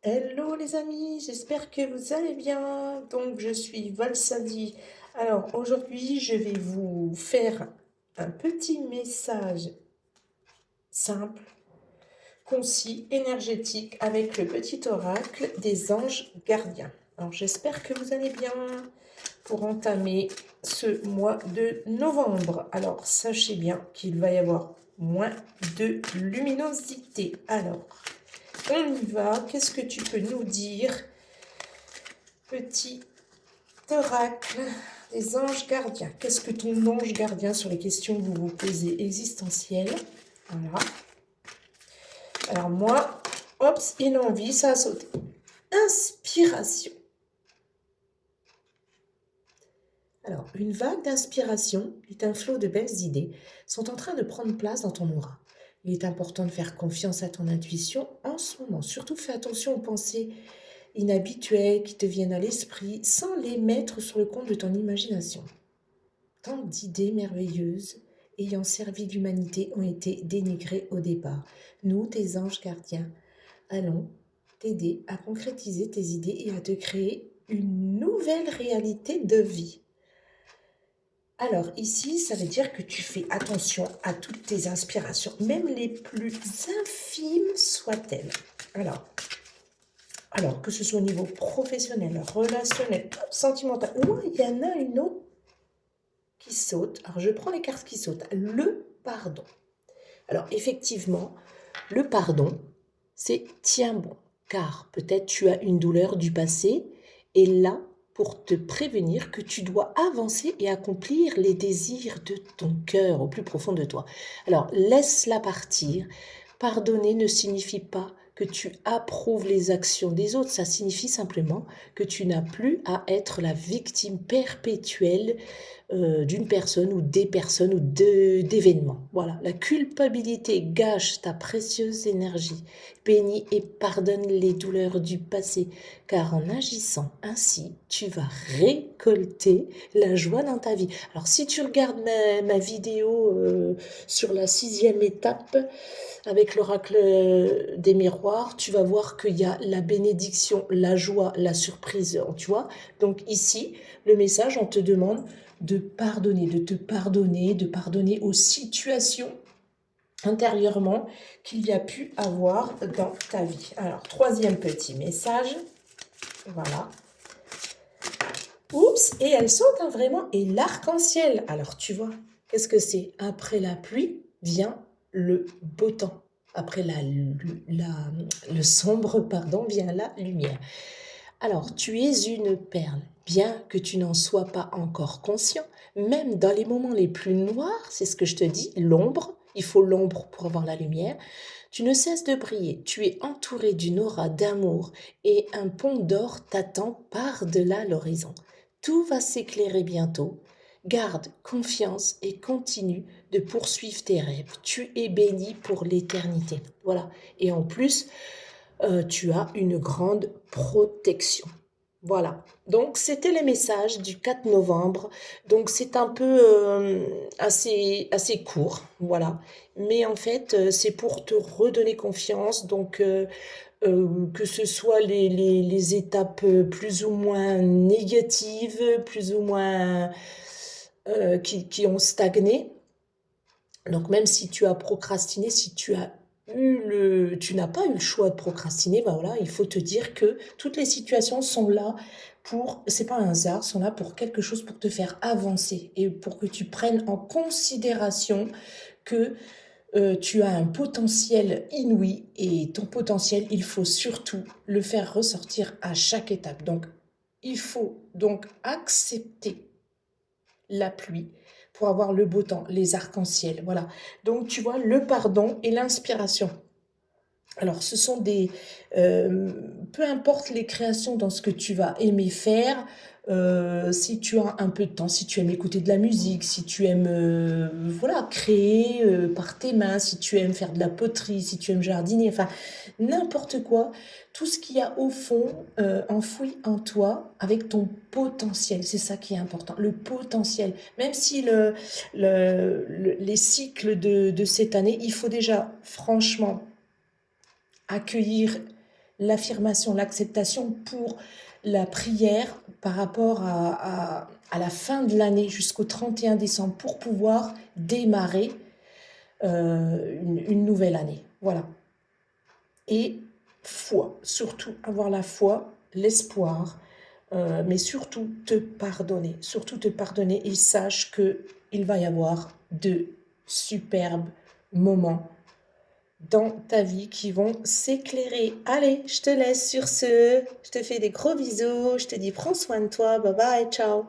Hello les amis, j'espère que vous allez bien. Donc je suis Valsadi. Alors aujourd'hui je vais vous faire un petit message simple, concis, énergétique avec le petit oracle des anges gardiens. Alors j'espère que vous allez bien pour entamer ce mois de novembre. Alors sachez bien qu'il va y avoir moins de luminosité. Alors on y va. Qu'est-ce que tu peux nous dire, petit oracle des anges gardiens? Qu'est-ce que ton ange gardien sur les questions que vous vous posez existentielles? Voilà. Alors moi, hop, il a envie, ça a sauté. Inspiration. Alors, une vague d'inspiration est un flot de belles idées sont en train de prendre place dans ton aura. Il est important de faire confiance à ton intuition en ce moment. Surtout, fais attention aux pensées inhabituelles qui te viennent à l'esprit sans les mettre sur le compte de ton imagination. Tant d'idées merveilleuses ayant servi l'humanité ont été dénigrées au départ. Nous, tes anges gardiens, allons t'aider à concrétiser tes idées et à te créer une nouvelle réalité de vie. Alors ici, ça veut dire que tu fais attention à toutes tes inspirations, même les plus infimes soient-elles. Alors, que ce soit au niveau professionnel, relationnel, sentimental, ou il y en a une autre qui saute. Alors, je prends les cartes qui sautent. Le pardon. Alors, effectivement, le pardon, c'est tiens bon, car peut-être tu as une douleur du passé, et là, pour te prévenir que tu dois avancer et accomplir les désirs de ton cœur au plus profond de toi. Alors, laisse-la partir. Pardonner ne signifie pas que tu approuves les actions des autres, ça signifie simplement que tu n'as plus à être la victime perpétuelle d'une personne ou des personnes ou d'événements. Voilà, la culpabilité gâche ta précieuse énergie. Bénis et pardonne les douleurs du passé, car en agissant ainsi, tu vas récolter la joie dans ta vie. Alors si tu regardes ma vidéo sur la 6e étape, avec l'oracle des miroirs, tu vas voir qu'il y a la bénédiction, la joie, la surprise, tu vois. Donc ici, le message, on te demande de pardonner, de te pardonner, de pardonner aux situations intérieurement qu'il y a pu avoir dans ta vie. Alors, 3e petit message, voilà. Oups, et elle saute vraiment, et l'arc-en-ciel. Alors, tu vois, qu'est-ce que c'est? Après la pluie vient le beau temps. Après le sombre, pardon, vient la lumière. Alors, tu es une perle, bien que tu n'en sois pas encore conscient, même dans les moments les plus noirs, c'est ce que je te dis, l'ombre, il faut l'ombre pour avoir la lumière, tu ne cesses de briller, tu es entouré d'une aura d'amour et un pont d'or t'attend par-delà l'horizon. Tout va s'éclairer bientôt. Garde confiance et continue de poursuivre tes rêves. Tu es béni pour l'éternité. Voilà. Et en plus, tu as une grande protection. Voilà. Donc, c'était les messages du 4 novembre. Donc, c'est un peu assez court. Voilà. Mais en fait, c'est pour te redonner confiance. Donc, que ce soit les étapes plus ou moins négatives, plus ou moins qui ont stagné. Donc, même si tu as procrastiné, si tu n'as pas eu le choix de procrastiner, ben voilà, il faut te dire que toutes les situations sont là c'est pas un hasard, sont là pour quelque chose, pour te faire avancer et pour que tu prennes en considération que tu as un potentiel inouï et ton potentiel, il faut surtout le faire ressortir à chaque étape. Donc, il faut donc accepter la pluie pour avoir le beau temps, les arcs-en-ciel, voilà. Donc, tu vois, le pardon et l'inspiration. Alors, ce sont peu importe les créations dans ce que tu vas aimer faire, si tu as un peu de temps, si tu aimes écouter de la musique, si tu aimes voilà, créer par tes mains, si tu aimes faire de la poterie, si tu aimes jardiner, enfin, n'importe quoi, tout ce qu'il y a au fond, enfoui en toi, avec ton potentiel, c'est ça qui est important, le potentiel. Même si les cycles de cette année, il faut déjà, franchement, accueillir l'affirmation, l'acceptation pour la prière par rapport à la fin de l'année jusqu'au 31 décembre pour pouvoir démarrer une nouvelle année. Voilà. Et foi, surtout avoir la foi, l'espoir, mais surtout te pardonner. Surtout te pardonner et sache qu'il va y avoir de superbes moments dans ta vie qui vont s'éclairer. Allez, je te laisse sur ce. Je te fais des gros bisous. Je te dis prends soin de toi. Bye bye, ciao.